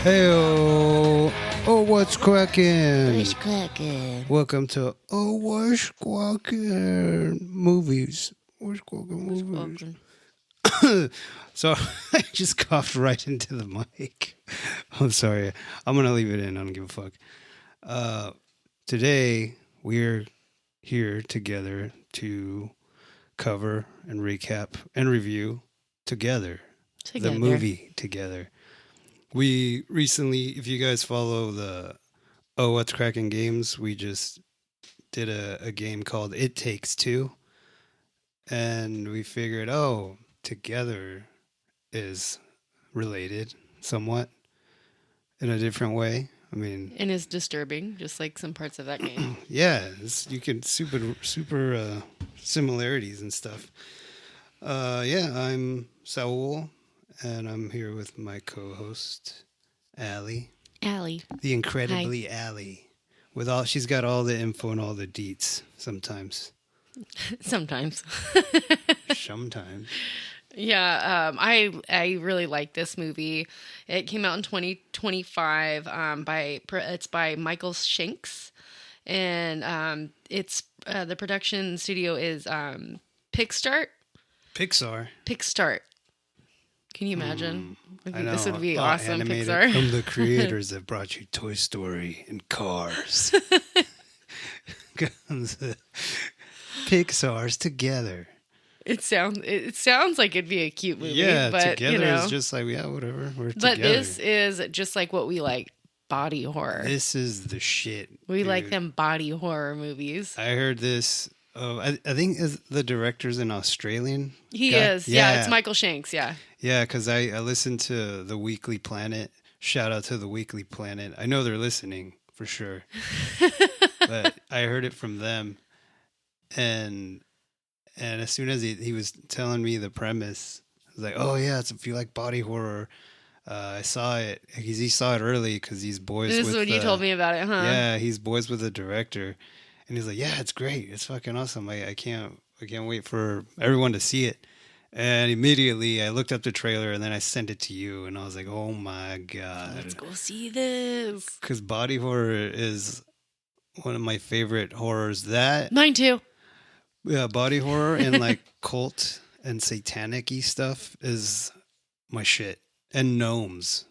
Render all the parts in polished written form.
Heyo! Oh, what's cracking? What's cracking? Welcome to what's cracking movies. What's cracking movies? So I just coughed right into the mic. I'm sorry. I'm gonna leave it in. I don't give a fuck. Today we're here together to cover and recap and review together. The movie together. We recently, if you guys follow the What's Cracking games, we just did a game called It Takes Two. And we figured, together is related somewhat in a different way. I mean, and is disturbing, just like some parts of that game. Yeah, you can super similarities and stuff. I'm Saul, and I'm here with my co-host, Allie. The incredibly Allie. She's got all the info and all the deets sometimes. Sometimes. Sometimes. Yeah, I really like this movie. It came out in 2025. It's by Michael Shanks, and it's the production studio is Pixar. Can you imagine? I think this would be awesome. Pixar. From the creators that brought you Toy Story and Cars. Pixar's together. It sounds like it'd be a cute movie. Yeah, but, together is just like, whatever. We're but together. This is just like what we like, body horror. This is the shit. We like them body horror movies. I heard this. I think the director's an Australian. He guy? is. Yeah, it's Michael Shanks. Yeah. Yeah, because I listened to The Weekly Planet. Shout out to The Weekly Planet. I know they're listening for sure. But I heard it from them. And as soon as he was telling me the premise, I was like, oh, yeah, if you like body horror. I saw it. He saw it early because he's boys with... This is when you told me about it, huh? Yeah, he's boys with the director. And he's like, yeah, it's great. It's fucking awesome. I can't wait for everyone to see it. And immediately I looked up the trailer and then I sent it to you. And I was like, oh my God. Let's go see this. Because body horror is one of my favorite horrors. Mine too. Yeah, body horror and like cult and satanic-y stuff is my shit. And gnomes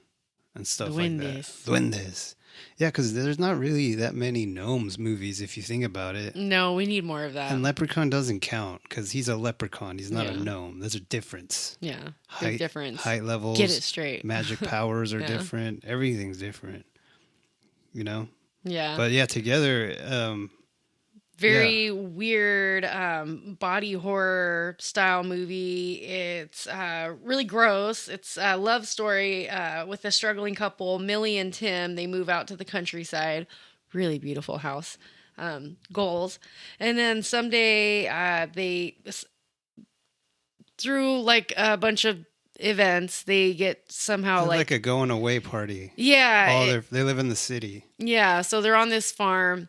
and stuff like that. Duendes. Yeah, because there's not really that many gnomes movies if you think about it. No, we need more of that. And Leprechaun doesn't count because he's a leprechaun. He's not a gnome. There's a difference. Yeah, big difference. Height levels. Get it straight. Magic powers are different. Everything's different. You know? Yeah. But yeah, together... Very weird body horror style movie. It's really gross. It's a love story with a struggling couple, Millie and Tim. They move out to the countryside. Really beautiful house. Goals. And then someday they, through like a bunch of events, they get somehow like a going away party. Yeah. They live in the city. Yeah. So they're on this farm.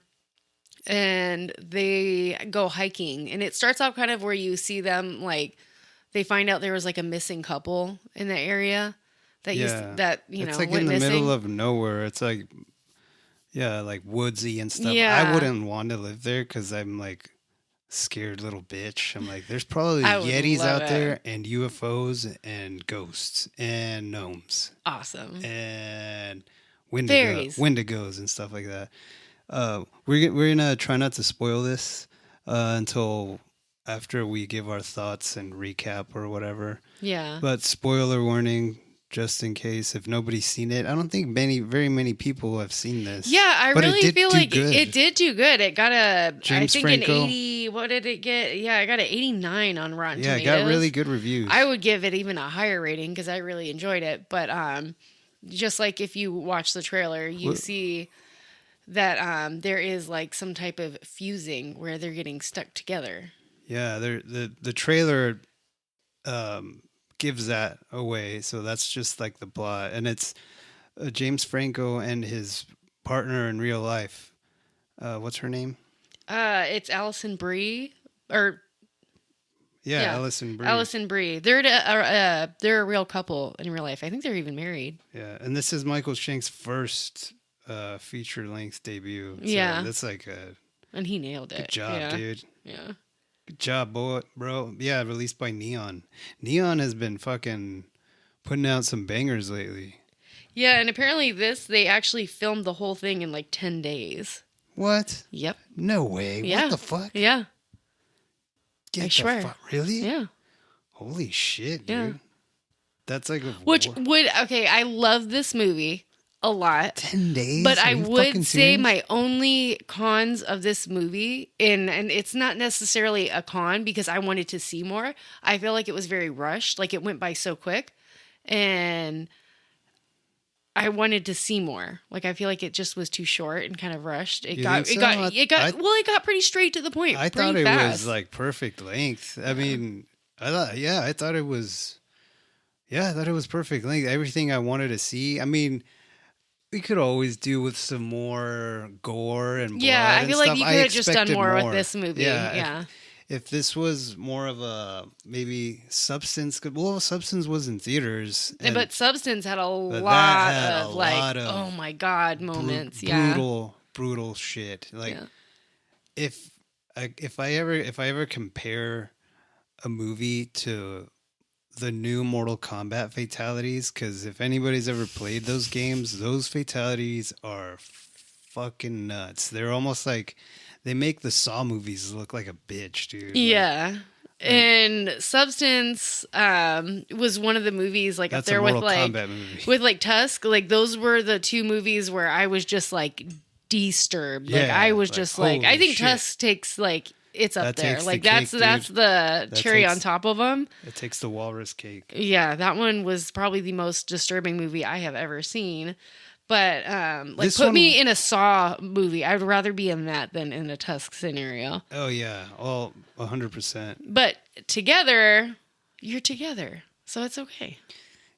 And they go hiking, and it starts out kind of where you see them, like they find out there was like a missing couple in the area that it's like went in the missing. middle of nowhere. It's like like woodsy and stuff. Yeah. I wouldn't want to live there because I'm like scared little bitch. I'm like, there's probably Yetis out there and UFOs and ghosts and gnomes. Awesome. And Wendigos and stuff like that. We're gonna try not to spoil this until after we give our thoughts and recap or whatever. Yeah. But spoiler warning, just in case if nobody's seen it. I don't think very many people have seen this. Yeah, I really feel like it did do good. It got an 80. What did it get? Yeah, I got an 89 on Rotten Tomatoes. Yeah, it got really good reviews. I would give it even a higher rating because I really enjoyed it. But just like if you watch the trailer, you see that there is like some type of fusing where they're getting stuck together. Yeah, the trailer gives that away, so that's just like the plot, and it's James Franco and his partner in real life. What's her name? It's Alison Brie, or Yeah, Alison Brie. Alison Brie. They're a real couple in real life. I think they're even married. Yeah, and this is Michael Shanks' first feature-length debut. So yeah. that's like and he nailed it. Good job, dude. Yeah. Good job, bro. Yeah, released by Neon. Neon has been fucking putting out some bangers lately. Yeah, and apparently they actually filmed the whole thing in like 10 days. What? Yep. No way. Yeah. What the fuck? Yeah. I swear. Really? Yeah. Holy shit, dude. Yeah. That's like I love this movie a lot. 10 days? But I would say my only cons of this movie, and it's not necessarily a con because I wanted to see more. I feel like it was very rushed. Like it went by so quick. And I wanted to see more. Like I feel like it just was too short and kind of rushed. It got pretty straight to the point. I thought it was like perfect length. I mean, I thought it was perfect length. Everything I wanted to see. I mean, we could always do with some more gore and blood. Yeah, I feel like you could have just done more with this movie. Yeah. If this was more of a maybe Substance, Substance was in theaters, but Substance had a lot of oh my god moments, brutal shit. Like if I ever compare a movie to the new Mortal Kombat fatalities, because if anybody's ever played those games, those fatalities are fucking nuts. They're almost like. They make the Saw movies look like a bitch, dude. Yeah. And Substance was one of the movies like up there with like Tusk. Like those were the two movies where I was just like disturbed. Like I was just like I think Tusk takes like it's up there. Like that's the cherry on top of them. It takes the walrus cake. Yeah, that one was probably the most disturbing movie I have ever seen. But put me in a Saw movie. I'd rather be in that than in a Tusk scenario. Oh yeah, 100%. But together, you're together, so it's okay.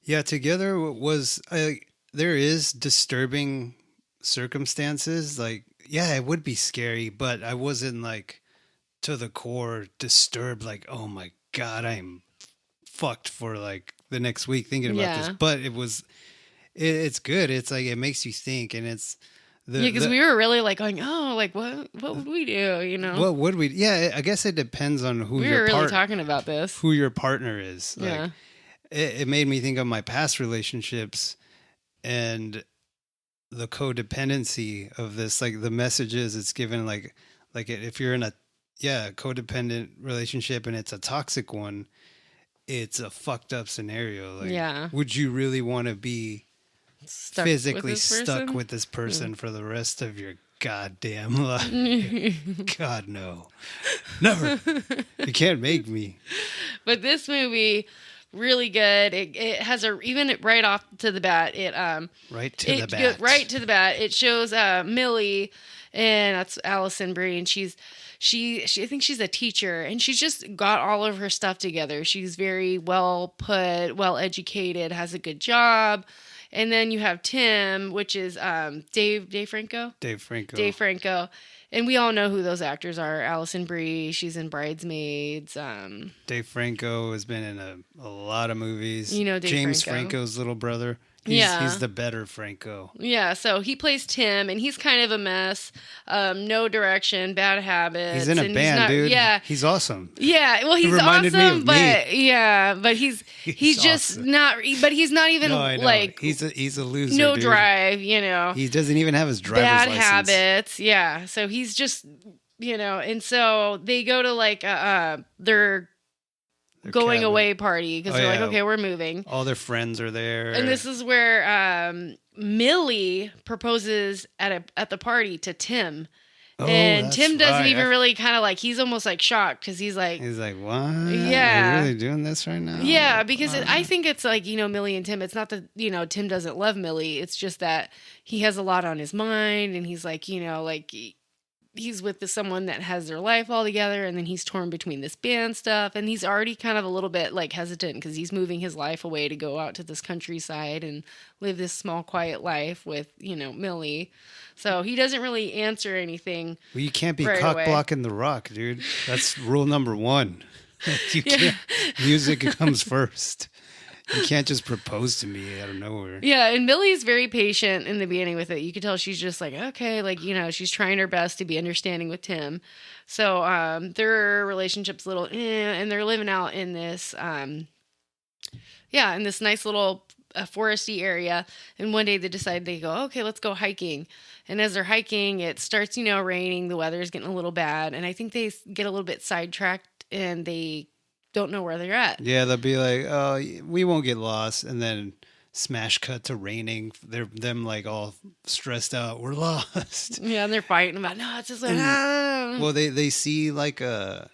Yeah, together was there is disturbing circumstances. Like it would be scary, but I wasn't like to the core disturbed. Like oh my god, I'm fucked for like the next week thinking about this. But it was. It's good. It's like it makes you think, and it's because we were really like going, oh, like what would we do? You know, what would we? Yeah, I guess it depends on who we were really talking about this. Who your partner is. Like, it made me think of my past relationships and the codependency of this. Like the messages it's given. Like if you're in a codependent relationship and it's a toxic one, it's a fucked up scenario. Like, would you really want to be physically stuck with this person for the rest of your goddamn life? God, no. Never. You can't make me. But this movie, really good. It has even right off to the bat, right to the bat, it shows Millie, and that's Alison Brie, and she I think she's a teacher, and she's just got all of her stuff together. She's very well put, well educated, has a good job. And then you have Tim, which is Dave Franco. Dave Franco. And we all know who those actors are. Alison Brie, she's in Bridesmaids. Dave Franco has been in a lot of movies. You know Dave James Franco. Franco's little brother. He's the better Franco. Yeah, so he plays Tim, and he's kind of a mess. No direction, bad habits. He's in a band, dude. Yeah. He's awesome. Yeah, well, he's awesome, but he's just awesome. Not, but he's not even like... He's a loser, no dude. Drive, you know. He doesn't even have his driver's license. Bad habits, yeah. So he's just, you know, and so they go to like, their going away party because they're like, okay, we're moving. All their friends are there, and this is where Millie proposes at the party to Tim, and Tim doesn't even really kind of like, he's almost like shocked because he's like, what? Yeah, are you really doing this right now? Yeah, because I think it's like, you know, Millie and Tim. It's not that, you know, Tim doesn't love Millie. It's just that he has a lot on his mind, and he's like, you know, like. He's with someone that has their life all together, and then he's torn between this band stuff, and he's already kind of a little bit like hesitant because he's moving his life away to go out to this countryside and live this small, quiet life with, you know, Millie. So he doesn't really answer anything. Well, you can't be cock blocking the rock, dude. That's rule number one. You can't. Music comes first. You can't just propose to me out of nowhere. Yeah, and Millie's very patient in the beginning with it. You can tell she's just like, okay, like, she's trying her best to be understanding with Tim. So their relationship's a little, and they're living out in this, in this nice little foresty area. And one day they decide, they go, okay, let's go hiking. And as they're hiking, it starts, raining. The weather's getting a little bad. And I think they get a little bit sidetracked and they don't know where they're at. Yeah, they'll be like, "Oh, we won't get lost," and then smash cut to raining. Them like all stressed out. We're lost. Yeah, and they're fighting about, no, it's just like, Well, they see like a.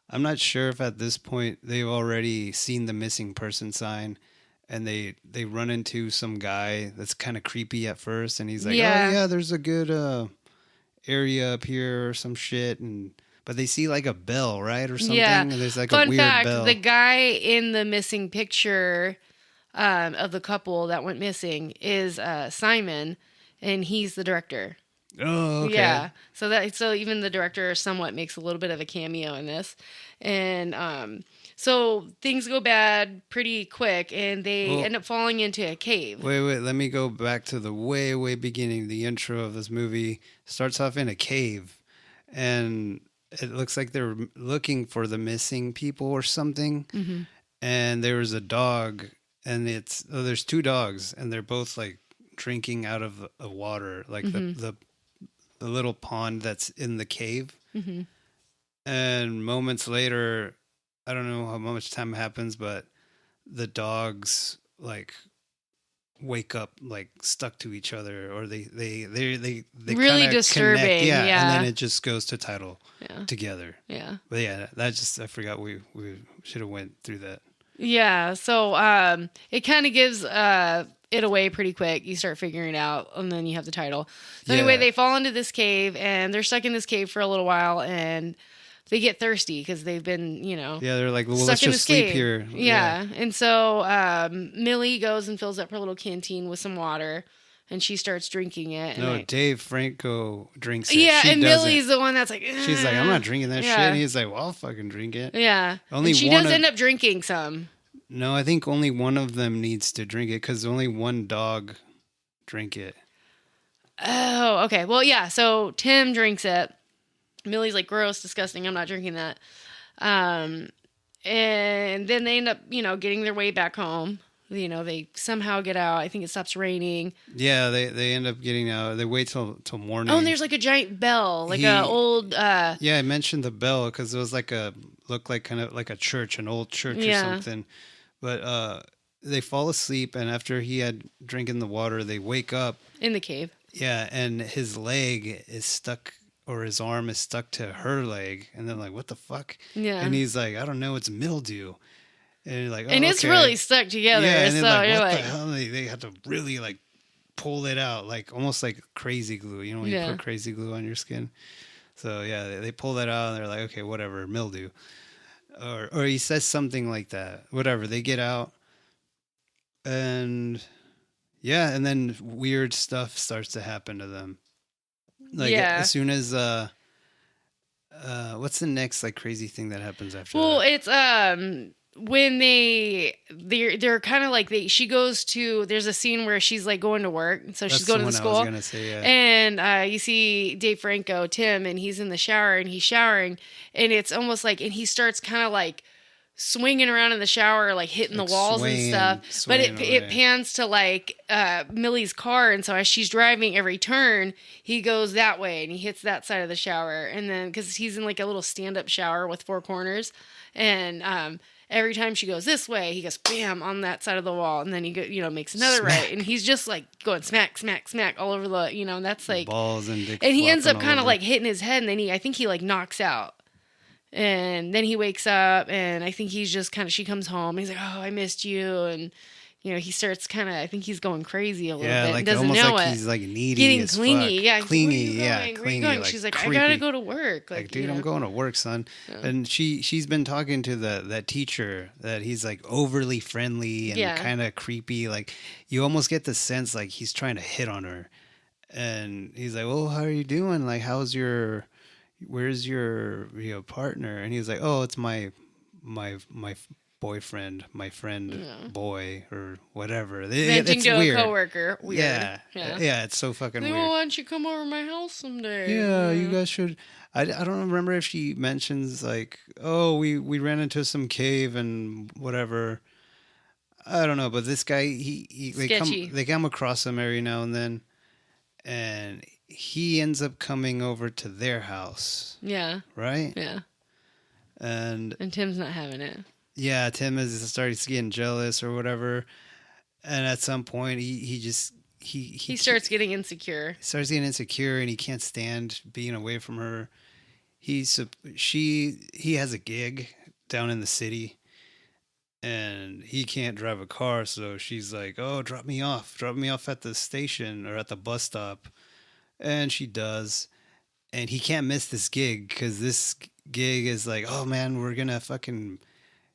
I'm not sure if at this point they've already seen the missing person sign, and they run into some guy that's kind of creepy at first, and he's like, "Oh yeah, there's a good area up here or some shit," But they see like a bell, right, or something. Yeah. And there's like Fun a weird fact, bell. the guy in the missing picture of the couple that went missing is Simon, and he's the director. Oh, okay. Yeah. So even the director somewhat makes a little bit of a cameo in this, and so things go bad pretty quick, and they end up falling into a cave. Wait. Let me go back to the way beginning. The intro of this movie starts off in a cave, and it looks like they're looking for the missing people or something. Mm-hmm. And there was a dog, and there's two dogs, and they're both like drinking out of the water, like the little pond that's in the cave. Mm-hmm. And moments later, I don't know how much time happens, but the dogs like wake up like stuck to each other, or they really disturbing connect, and then it just goes to title together. But I forgot we should have went through that. So it kind of gives it away pretty quick. You start figuring it out, and then you have the title. So anyway, they fall into this cave, and they're stuck in this cave for a little while, and they get thirsty because they've been, they're like, well, stuck let's just sleep here. Yeah. And so Millie goes and fills up her little canteen with some water, and she starts drinking it. And Dave Franco drinks it. Yeah, she and doesn't. Millie's the one that's like, she's like, I'm not drinking that shit. And he's like, well, I'll fucking drink it. Yeah. And she does end up drinking some. No, I think only one of them needs to drink it because only one dog drank it. Oh, okay. Well, yeah. So Tim drinks it. Millie's like, gross, disgusting. I'm not drinking that. And then they end up, getting their way back home. They somehow get out. I think it stops raining. Yeah, they end up getting out. They wait till morning. Oh, and there's like a giant bell, like a old. Yeah, I mentioned the bell because it was looked like kind of like a church, an old church or something. But they fall asleep, and after he had drinking the water, they wake up in the cave. Yeah, and his leg is stuck. Or his arm is stuck to her leg, and then like, what the fuck? Yeah. And he's like, I don't know, it's mildew. And you're like, and it's really stuck together. Yeah, and so like, you're what like, the hell? They had to really like pull it out, like almost like crazy glue. You know when you put crazy glue on your skin. So yeah, they pull that out, and they're like, okay, whatever, mildew. Or he says something like that. Whatever. They get out, and and then weird stuff starts to happen to them. Like as soon as what's the next like crazy thing that happens after that? Well, it's when they're kind of like she goes to, there's a scene where she's like going to work, so she's going to the school. I was gonna say, and you see Dave Franco, Tim, and he's in the shower and he's showering, and it's almost like, and he starts kind of like swinging around in the shower, like hitting the walls and stuff. But it pans to like Millie's car, and so as she's driving, every turn he goes that way and he hits that side of the shower, and then because he's in like a little stand-up shower with four corners, and every time she goes this way, he goes bam on that side of the wall, and then he makes another right, and he's just like going smack, smack, smack all over the and that's like balls and dick, and he ends up kind of like hitting his head, and then I think he like knocks out. And then he wakes up, and I think he's just kind of, she comes home, and he's like, oh, I missed you. And, he starts kind of, I think he's going crazy a little bit. Like, and doesn't almost know like it. He's like needy. Getting clingy. Fuck. Yeah. Clingy. Where are you going? Like, she's like, creepy. I got to go to work. Like dude, I'm going to work, son. Yeah. And she's been talking to that teacher that he's like overly friendly and kind of creepy. Like, you almost get the sense like he's trying to hit on her. And he's like, well, how are you doing? Like, where's your partner? And he was like, oh, it's my my boyfriend, my friend, Yeah. boy, or whatever. Venting It's to weird. a coworker. Weird. Yeah, it's so fucking weird. Well, why don't you come over to my house someday? Yeah, you guys should. I don't remember if she mentions like, oh, we ran into some cave and whatever. I don't know, but this guy, they come across him every now and then, and he ends up coming over to their house. Yeah. Right? Yeah. And Tim's not having it. Yeah, Tim starts getting jealous or whatever. And at some point he starts getting insecure. Starts getting insecure and he can't stand being away from her. He has a gig down in the city and he can't drive a car, so she's like, "Oh, drop me off at the station or at the bus stop." And she does. And he can't miss this gig because this gig is like, "Oh man,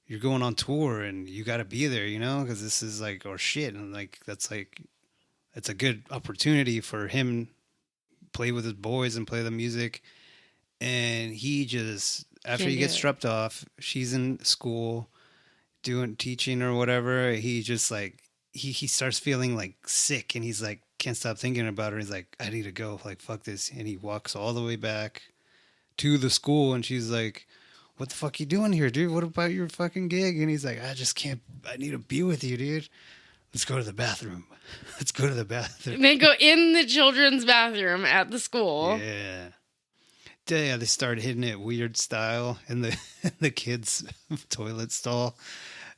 you're going on tour and you got to be there, because this is like our shit." And like, it's a good opportunity for him play with his boys and play the music. And he just, after he gets dropped off, she's in school teaching or whatever. He just like, he starts feeling like sick and he's like, can't stop thinking about her. He's like, I need to go, like, fuck this. And he walks all the way back to the school and she's like, what the fuck you doing here, dude? What about your fucking gig? And he's like, I just can't, I need to be with you, dude. Let's go to the bathroom. And they go in the children's bathroom at the school. Yeah. They start hitting it weird style in the kids' toilet stall.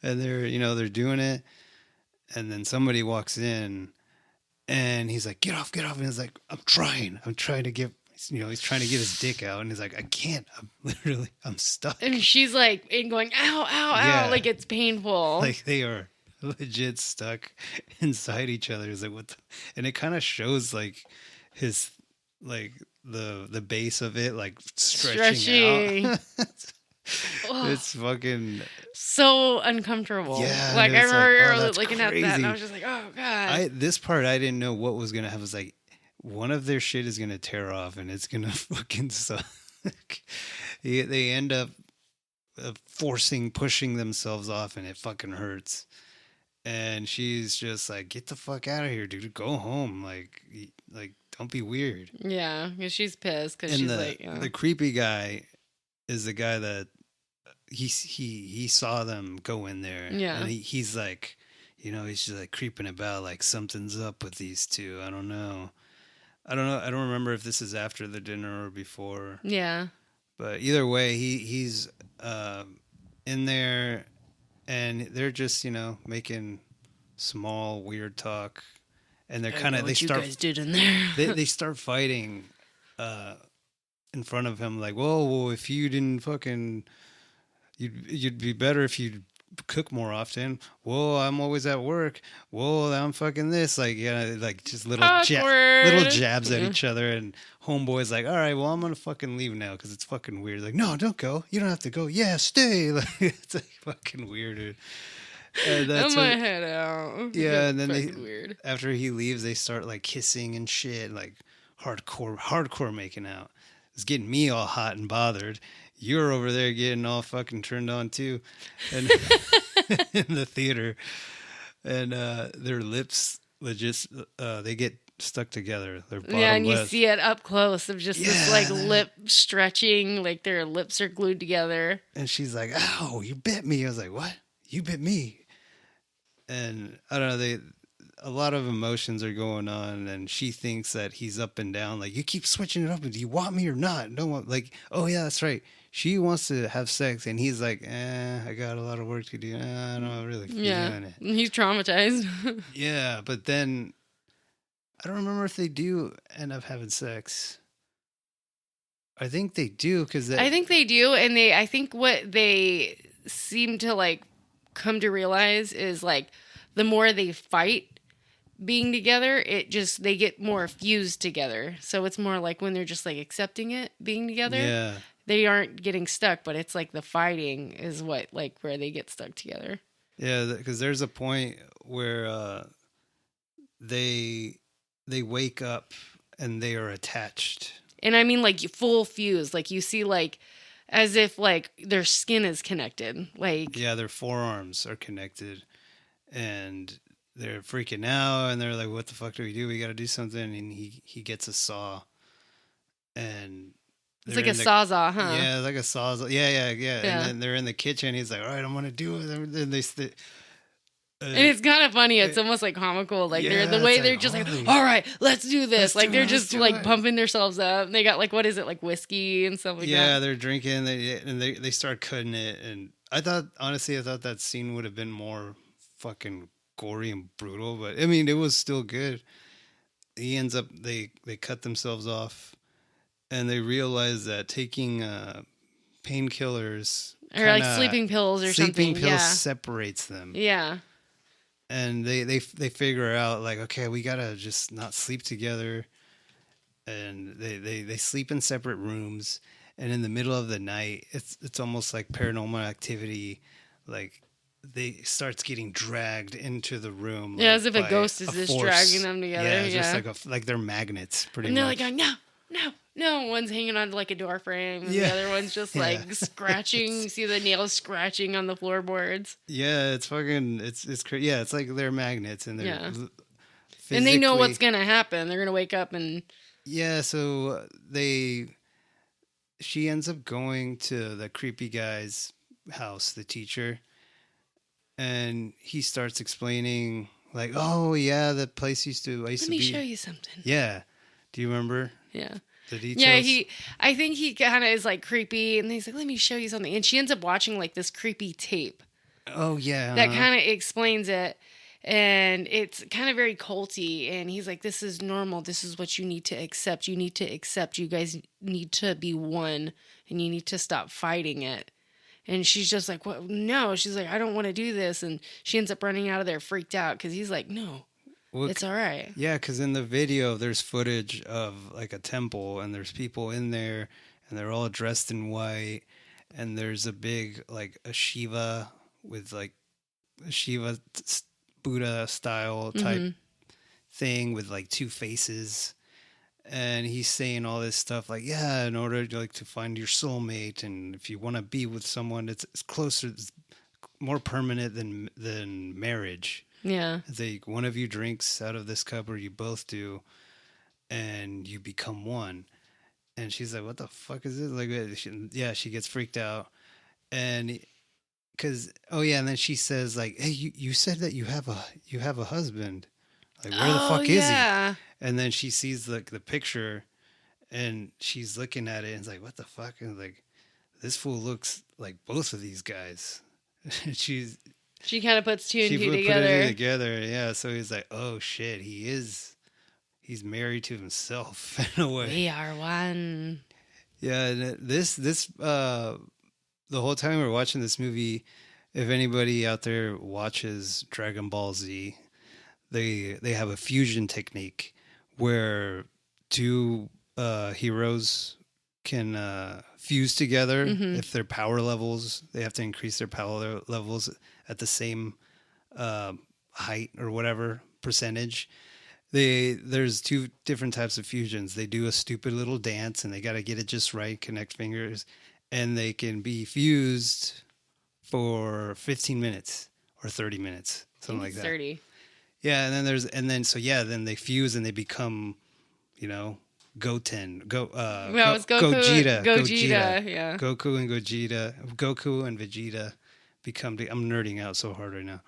And they're doing it. And then somebody walks in and he's like, get off. And he's like, I'm trying to get, he's trying to get his dick out, and he's like, I can't. I'm stuck. And she's like, going, ow, ow, ow, like it's painful. Like they are legit stuck inside each other. It's like, what? And it kind of shows like his, like the base of it, like stretching out. It's fucking so uncomfortable. Yeah, like I remember looking crazy. at that, and I was just like, oh god. This part I didn't know what was gonna happen. I was like, one of their shit is gonna tear off, and it's gonna fucking suck. They end up pushing themselves off, and it fucking hurts. And she's just like, get the fuck out of here, dude. Go home. Like don't be weird. Yeah, because she's pissed because she's like, the creepy guy is the guy that he saw them go in there. Yeah. And he's like, he's just like creeping about, like something's up with these two. I don't know. I don't remember if this is after the dinner or before. Yeah. But either way, he's in there and they're just, making small weird talk. And they're kind of, you guys did in there. they start fighting in front of him, like, well, if you didn't fucking, you'd be better if you'd cook more often. Well, I'm always at work. Well, I'm fucking this. Like, yeah, like just little jabs at each other. And homeboy's like, all right, well, I'm gonna fucking leave now because it's fucking weird. Like, no, don't go. You don't have to go. Yeah, stay. Like, it's like fucking weird, dude. And that's my head out. Yeah, and then weird. After he leaves, they start like kissing and shit, like hardcore making out. It's getting me all hot and bothered. You're over there getting all fucking turned on too, and in the theater, and their lips legit they get stuck together. Their bottom and you lip. see it up close of just this like lip stretching, like their lips are glued together. And she's like, "Ow, you bit me!" I was like, "What? You bit me?" And I don't know. A lot of emotions are going on, and she thinks that he's up and down. Like, you keep switching it up. Do you want me or not? Don't want, like, oh yeah, that's right. She wants to have sex, and he's like, I got a lot of work to do. I don't really feel it. He's traumatized. Yeah, but then I don't remember if they do end up having sex. I think they do I think they do, and I think what they seem to like come to realize is like the more they fight being together, they get more fused together. So it's more like when they're just like accepting it being together. Yeah. They aren't getting stuck, but it's like the fighting is what like where they get stuck together. Yeah, because there's a point where they wake up and they are attached. And I mean like full fuse. Like you see like as if like their skin is connected. Like, yeah, their forearms are connected, and they're freaking out, and they're like, "What the fuck do we do? We got to do something." And he gets a saw, and it's they're like a in the sawzall, huh? yeah, like a sawzall. Yeah. And Yeah. then they're in the kitchen. He's like, "All right, I'm gonna do it." And then And it's kind of funny. It's almost like comical. Like they're the yeah, way it's they're like, just like, holy, all right, let's do let's this. Like do they're it, let's just do like it. pumping themselves up. And they got like, what is it? Like whiskey and stuff like yeah, that. they're drinking. They start cutting it, and I thought that scene would have been more fucking gory and brutal, but I mean, it was still good. He ends up they cut themselves off, and they realize that taking painkillers Or like sleeping pills or something. sleeping pills Yeah. separates them. Yeah. And they figure out like, okay, we gotta just not sleep together, and they sleep in separate rooms. And in the middle of the night, it's almost like Paranormal Activity, like they starts getting dragged into the room. Yeah, like, as if a ghost is just force. dragging them together. Yeah, Yeah. just like they're magnets, pretty And they're much. like going, no. One's hanging on to like a door frame, and Yeah. the other one's just Yeah. like scratching. You see the nails scratching on the floorboards. Yeah, it's fucking it's crazy. Yeah, it's like they're magnets, and they're Yeah. And they know physically- what's gonna happen. They're gonna wake up and Yeah, so she ends up going to the creepy guy's house, the teacher, and he starts explaining like, "Oh yeah, the place I used to let be." me show you something. Yeah, do you remember Yeah. the details? Yeah, I think he kind of is like creepy, and he's like, "Let me show you something." And she ends up watching like this creepy tape Oh yeah, that kind of explains it, and it's kind of very culty. And he's like, "This is normal. This is what you need to accept. You need to accept. You guys need to be one, and you need to stop fighting it." And she's just like, "What? No." She's like, "I don't want to do this," and she ends up running out of there, freaked out, because he's like, "No, Well, it's all right." yeah, because in the video there's footage of like a temple, and there's people in there, and they're all dressed in white, and there's a big like a Shiva with like a Shiva Buddha style type thing with like two faces, and he's saying all this stuff like, yeah, in order to like to find your soulmate, and if you want to be with someone, it's closer, it's more permanent than marriage. Yeah. It's like one of you drinks out of this cup, or you both do, and you become one. And she's like, "What the fuck is this?" Like, she gets freaked out, and because and then she says like, "Hey, you said that you have a husband. Like, where the fuck is he?" And then she sees like the picture, and she's looking at it, and it's like, "What the fuck?" And like, this fool looks like both of these guys. She kind of puts two and two put together. it together, yeah. So he's like, "Oh shit, he's married to himself in a way." We are one. Yeah, and the whole time we're watching this movie, if anybody out there watches Dragon Ball Z, they have a fusion technique where two heroes can fuse together if their power levels, they have to increase their power levels at the same height or whatever percentage. There's two different types of fusions. They do a stupid little dance, and they got to get it just right, connect fingers, and they can be fused for 15 minutes or 30 minutes, something like that. 30. Yeah, and then they fuse and they become, Goten, It's Gogeta, yeah. Goku and Vegeta become. I'm nerding out so hard right now.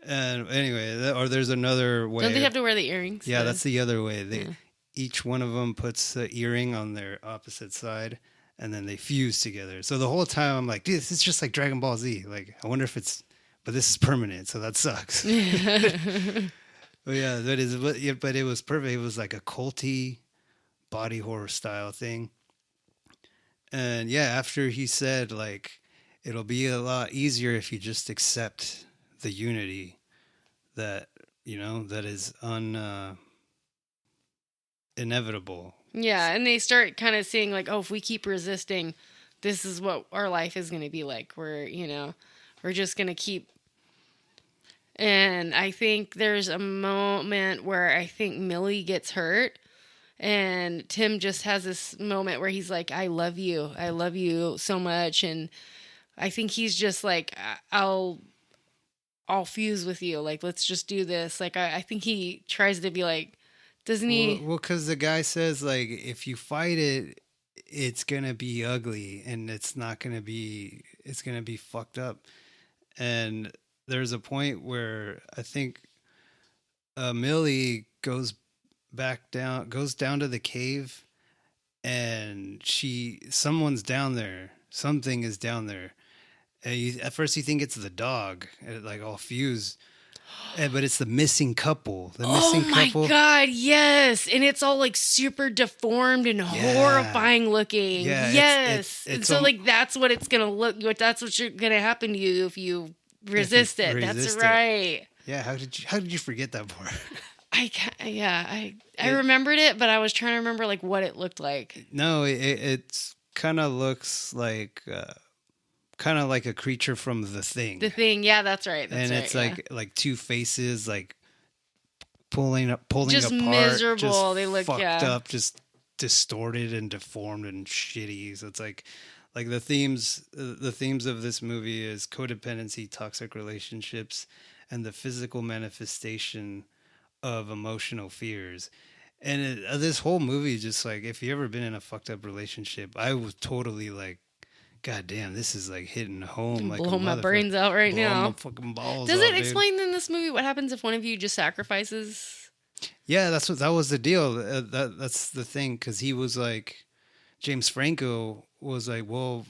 And anyway, or there's another way. Don't they have to wear the earrings? Yeah, that's the other way. Each one of them puts the earring on their opposite side, and then they fuse together. So the whole time I'm like, dude, this is just like Dragon Ball Z. Like, I wonder if but this is permanent, so that sucks. But yeah, but it was perfect. It was like a culty body horror style thing. And yeah, after he said like, it'll be a lot easier if you just accept the unity that is inevitable. Yeah, and they start kind of seeing like, oh, if we keep resisting, this is what our life is going to be like. We're just going to keep. And I think there's a moment where I think Millie gets hurt, And Tim just has this moment where he's like, I love you so much. And I think he's just like, I'll fuse with you. Like, let's just do this. Like, I think he tries to be like, doesn't he? Well, because the guy says, like, if you fight it, it's going to be ugly and it's not going to be, it's going to be fucked up. And there's a point where I think Millie goes down to the cave, and someone's down there. Something is down there. And at first you think it's the dog, like all fused. But it's the missing couple. Oh my God, yes. And it's all like super deformed and horrifying looking. Yeah, yes. it's and so like that's what it's going to look, that's what's going to happen to you if you resist it. That's right. Yeah, how did you forget that part? I remembered it, but I was trying to remember like what it looked like. No, it kind of looks like kind of like a creature from The Thing. The Thing, yeah, that's right. And it's like two faces, like pulling just apart, miserable. Just they look fucked up, just distorted and deformed and shitty. So it's like the themes of this movie is codependency, toxic relationships, and the physical manifestation of emotional fears. And this whole movie, just like, if you ever been in a fucked up relationship, I was totally like, God damn, this is like hitting home. Like, blow my brains out right now. My fucking balls. Does it explain in this movie what happens if one of you just sacrifices? Yeah, that was the deal. That's the thing, because he was like, James Franco was like, well,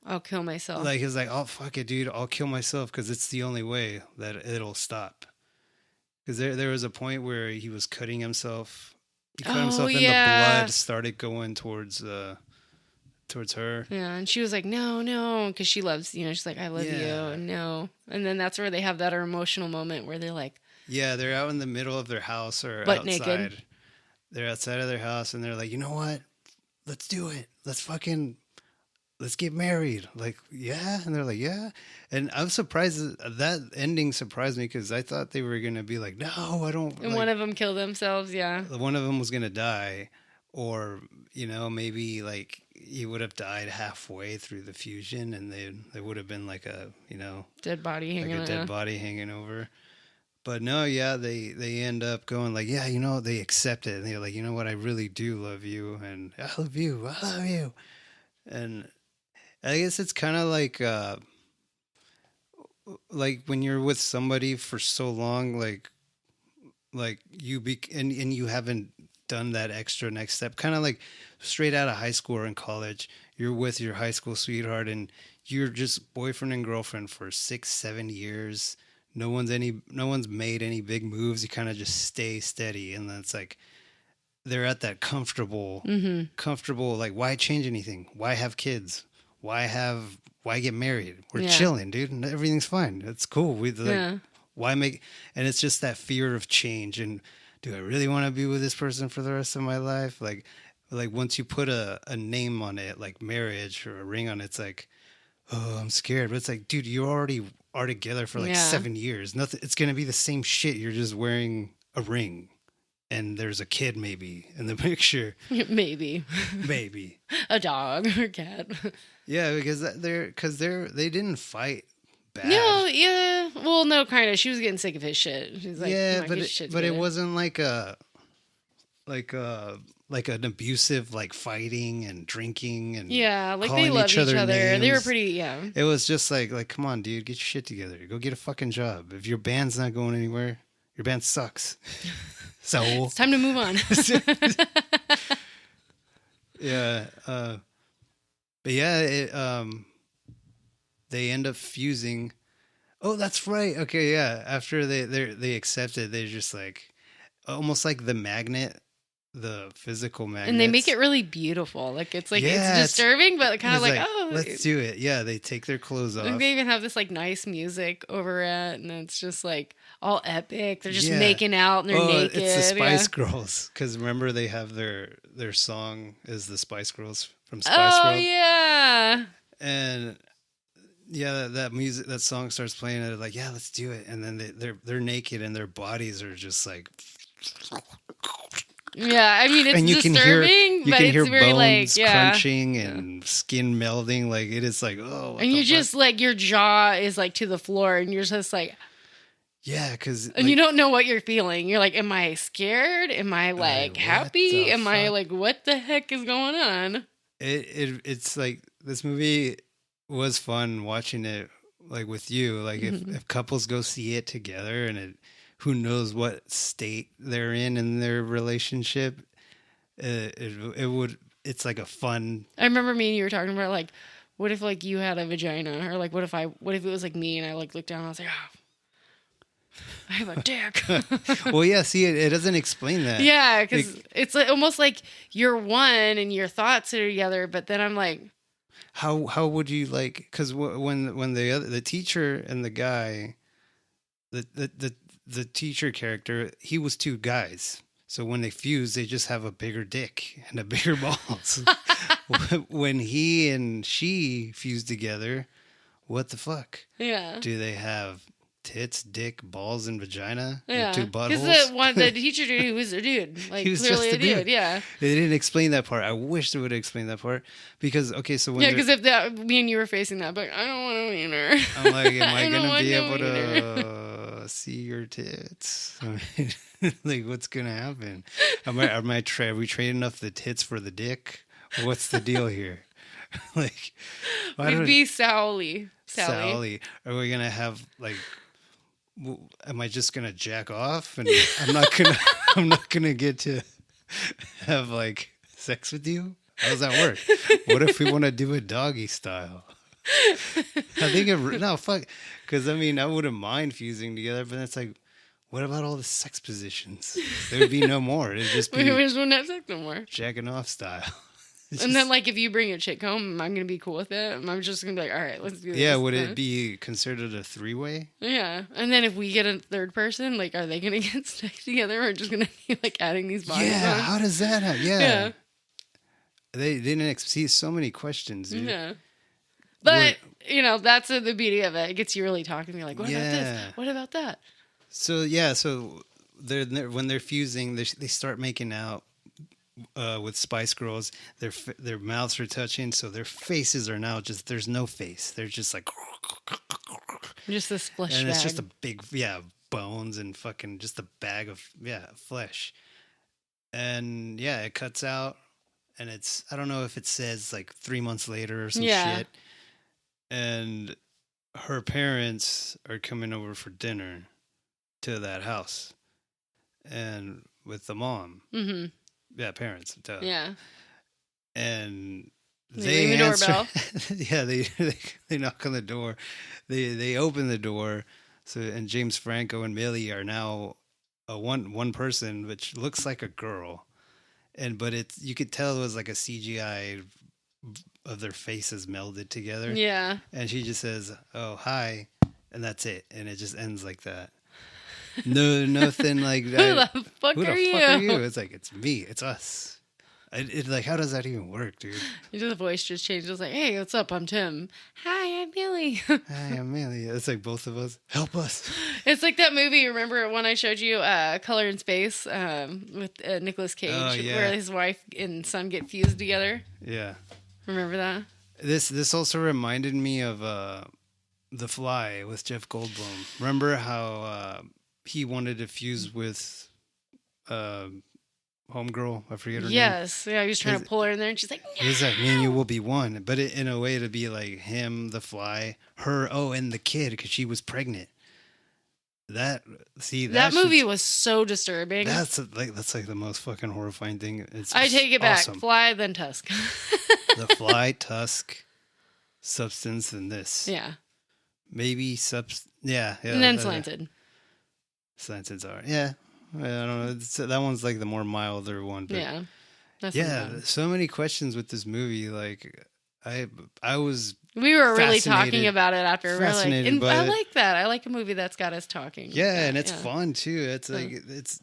I'll kill myself. Like, he's like, oh fuck it, dude, I'll kill myself because it's the only way that it'll stop. Because there was a point where he was cutting himself. He cut himself, and the blood started going towards her. Yeah, and she was like, no, because she loves, she's like, I love you, and no. And then that's where they have that emotional moment where they're like... Yeah, they're out in the middle of their house or butt outside. Naked. They're outside of their house, and they're like, you know what? Let's do it. Let's get married. Like, yeah. And they're like, yeah. And I'm surprised that ending surprised me, because I thought they were going to be like, no, I don't. And one of them killed themselves. Yeah. One of them was going to die, or, maybe like he would have died halfway through the fusion, and they would have been like a, dead body hanging over. But no, yeah, they end up going like, yeah, they accept it. And they're like, you know what? I really do love you. And I love you. And I guess it's kind of like when you're with somebody for so long, like and you haven't done that extra next step, kind of like straight out of high school or in college, you're with your high school sweetheart and you're just boyfriend and girlfriend for 6-7 years. No one's made any big moves. You kind of just stay steady. And then it's like, they're at that comfortable, like, why change anything? Why have kids? Why get married? We're chilling, dude. And everything's fine. It's cool. Why make, and it's just that fear of change. And do I really want to be with this person for the rest of my life? Like once you put a name on it, like marriage or a ring on it, it's like, oh, I'm scared. But it's like, dude, you already are together for like 7 years. Nothing. It's going to be the same shit. You're just wearing a ring. And there's a kid maybe in the picture. Maybe. A dog or cat. Yeah, because they didn't fight bad. No, yeah. Well, no, kind of. She was getting sick of his shit. She's like, yeah, but it wasn't like an abusive, like, fighting and drinking and like they loved each other. Names. They were pretty It was just like, come on, dude, get your shit together. Go get a fucking job. If your band's not going anywhere, your band sucks. So it's time to move on. Yeah, but yeah, they end up fusing. Oh, that's right. Okay, yeah. After they accept it, they're just like almost like the magnet, the physical magnet, and they make it really beautiful. Like it's disturbing, but kind of like, oh, let's do it. Yeah, they take their clothes off. They even have this like nice music over it, and it's just like all epic. They're just making out and they're naked. It's the Spice Girls, because remember they have their song is the Spice Girls from Spice World. Oh yeah, and yeah, that song starts playing, and they're like, yeah, let's do it. And then they're naked and their bodies are just like Yeah, I mean, it's and you disturbing, but it's very bones like, crunching and skin melding. Like it is like, oh, what and the you fuck? just like your jaw is like to the floor, and you're just like, yeah, because and you don't know what you're feeling. You're like, am I scared? Am I like happy? Am I like, what the heck is going on? It's like this movie was fun watching it like with you. Like if couples go see it together and who knows what state they're in their relationship, it's like a fun. I remember me and you were talking about like, what if like you had a vagina, or like what if it was like me and I like looked down and I was like, oh, I have a dick. Well, yeah, see, it doesn't explain that. Yeah, because it's like, almost like you're one and your thoughts are together, but then I'm like, how would you like? Because when the teacher and the guy, the teacher character, he was two guys. So when they fuse, they just have a bigger dick and a bigger balls. When he and she fuse together, what the fuck? yeah. Do they have tits, dick, balls, and vagina? Yeah. And two buttholes? Because the teacher dude, he was a dude. Like, He was clearly just a dude, yeah. They didn't explain that part. I wish they would have explained that part. Because, okay, so when because if me and you were facing that, but I don't want to wiener. I'm like, am I going to be no able to see your tits? I mean, like, what's going to happen? Are we trading off the tits for the dick? What's the deal here? Like, we'd be Sally. Sally. Are we going to have, like, am I just going to jack off? And I'm not gonna get to have, like, sex with you? How does that work? What if we want to do a doggy style? I think no, fuck. Because, I mean, I wouldn't mind fusing together, but it's like, what about all the sex positions? There would be no more. It'd just be... We just wouldn't have sex no more. Jacking off style. And then, like, if you bring a chick home, am I going to be cool with it? I'm just going to be like, all right, let's do this. Yeah, would it be considered a three-way? Yeah. And then if we get a third person, like, are they going to get stuck together or just going to be, like, adding these bodies on? How does that happen? Yeah. They didn't see so many questions, dude. Yeah. But, that's the beauty of it. It gets you really talking. You're like, what about this? What about that? So, when they're fusing, they start making out with Spice Girls. Their mouths are touching, so their faces are now just, there's no face. They're just like... Just this flesh and bag. it's just a big, bones and fucking just a bag of, flesh. And, it cuts out. And it's, I don't know if it says like 3 months later or some shit. And her parents are coming over for dinner to that house. And with the mom. Mm-hmm. Yeah, parents. Yeah. And they ring the doorbell. they knock on the door. They open the door. So, and James Franco and Millie are now one person, which looks like a girl. But you could tell it was like a CGI of their faces melded together. Yeah. And she just says, "Oh, hi," and that's it. And it just ends like that. No, nothing like that. Who the fuck are you? It's like, it's me. It's us. Like, how does that even work, dude? The voice just changed. It was like, hey, what's up? I'm Tim. Hi, I'm Billy. Hi, I'm Millie. It's like both of us. Help us. It's like that movie. Remember when I showed you Color in Space with Nicolas Cage, where his wife and son get fused together? Yeah. Remember that? This also reminded me of The Fly with Jeff Goldblum. Remember how he wanted to fuse with homegirl? I forget her name. Yes. Yeah, he was trying to pull her in there, and she's like, no. He's like, me and you will be one. But in a way to be like him, the Fly, her, and the kid, because she was pregnant. That movie was so disturbing. That's like the most fucking horrifying thing. I take it back. Fly, then Tusk. The Fly, Tusk, Substance, and this. Yeah. Maybe yeah. And then Slanted. Slanted's alright. Yeah. I don't know. That one's like the more milder one. But yeah. That's so many questions with this movie. Like, I was. We were really talking about it after. We were like, and I like that. I like a movie that's got us talking. Yeah, and it's fun too. It's like it's.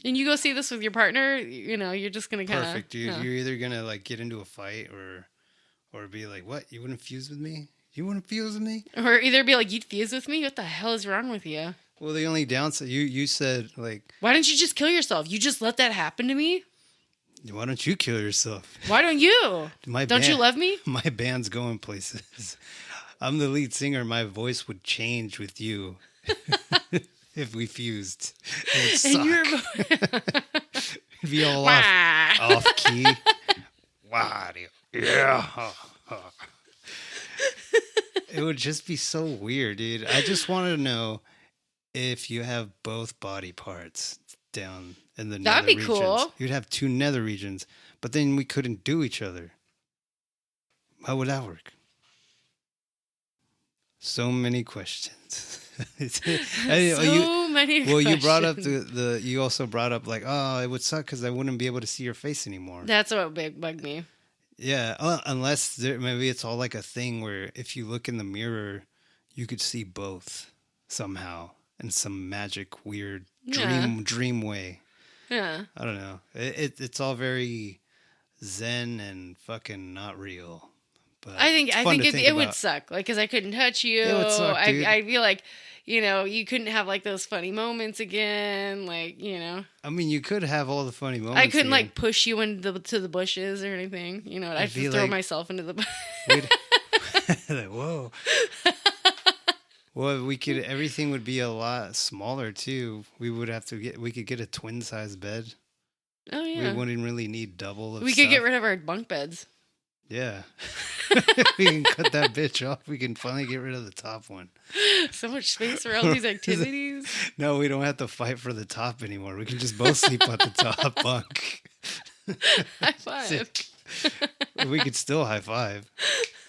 And you go see this with your partner. You're just gonna kind of perfect, dude. You're either gonna like get into a fight or be like, what? You wouldn't fuse with me? You wouldn't fuse with me? Or either be like, you'd fuse with me? What the hell is wrong with you? Well, the only downside, you said, like... Why don't you just kill yourself? You just let that happen to me? Why don't you kill yourself? Why don't you? Don't you love me? My band's going places. I'm the lead singer. My voice would change with you if we fused. It would suck. It'd be all off key. Wow. Yeah. It would just be so weird, dude. I just want to know if you have both body parts down in the nether regions. That'd be cool. You'd have two nether regions, but then we couldn't do each other. How would that work? So many questions. Many questions. Well, you brought up you also brought up like, oh, it would suck because I wouldn't be able to see your face anymore. That's what bugged me. Yeah, unless maybe it's all like a thing where if you look in the mirror, you could see both somehow in some magic, weird dream way. Yeah. I don't know. It's all very zen and fucking not real. But I think it would suck, like, because I couldn't touch you. It would suck, dude. I'd feel like, you couldn't have like those funny moments again, like, I mean, you could have all the funny moments. I couldn't like push you to the bushes or anything. I'd just throw myself into the bushes. Like, whoa. Well, everything would be a lot smaller too. We could get a twin size bed. Oh yeah. We wouldn't really need double of We could get rid of our bunk beds. Yeah. We can cut that bitch off. We can finally get rid of the top one. So much space for all these activities. No, we don't have to fight for the top anymore. We can just both sleep at the top bunk. High five. We could still high five.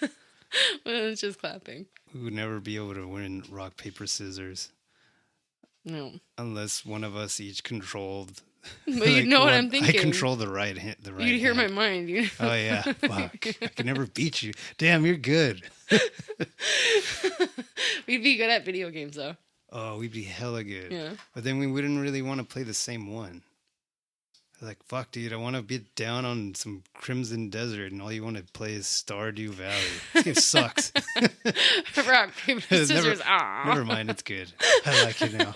Well, it's just clapping. We would never be able to win rock, paper, scissors. No. Unless one of us each controlled. But you know what I'm thinking. I control the right hand. You'd hear my mind. Oh, yeah. Fuck. I can never beat you. Damn, you're good. We'd be good at video games, though. Oh, we'd be hella good. Yeah. But then we wouldn't really want to play the same one. Like, fuck, dude, I want to be down on some Crimson Desert, and all you want to play is Stardew Valley. This game sucks. Rock, paper, scissors. Never mind, it's good. I like it now.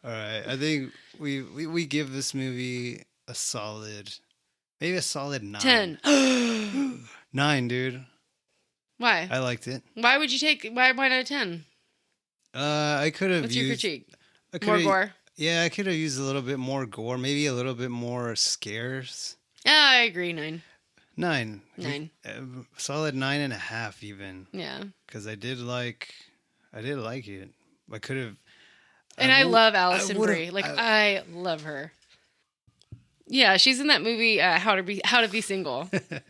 All right, I think we give this movie maybe a solid 9. 10. 9, dude. Why? I liked it. Why would you why not a 10? I could have What's your critique? More gore? Yeah, I could have used a little bit more gore, maybe a little bit more scares. Yeah, I agree. 9. 9. 9. Solid 9.5 even. Yeah. Because I did like it. I could have. And I love Alison Brie. Like, I love her. Yeah, she's in that movie, How to Be Single. That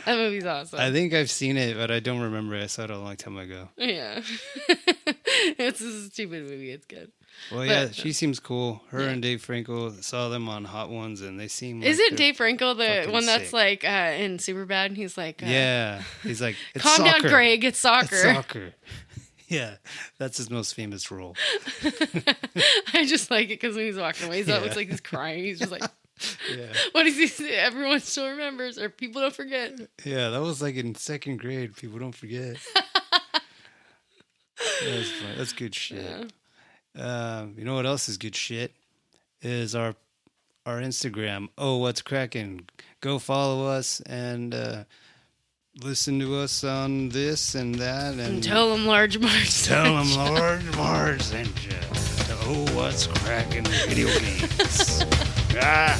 movie's awesome. I think I've seen it, but I don't remember it. I saw it a long time ago. Yeah. It's a stupid movie. It's good. Well, yeah, she seems cool. Her and Dave Franco, saw them on Hot Ones, and they seem like Isn't Dave Franco the one that's sick. Like in Superbad? And he's like... yeah. He's like, it's calm soccer. down, Greg. It's soccer. It's soccer. Yeah, that's his most famous role. I just like it because when he's walking away, it looks like he's crying. He's just like, yeah. What does he say? Everyone still remembers, or people don't forget. Yeah, that was like in second grade. People don't forget. That's fun. That's good shit. Yeah. You know what else is good shit? Is our Instagram. Oh, what's cracking? Go follow us and listen to us on this and that. And tell them Large Marge. Tell them Large Marge sent you. Oh, what's cracking video games. Ah.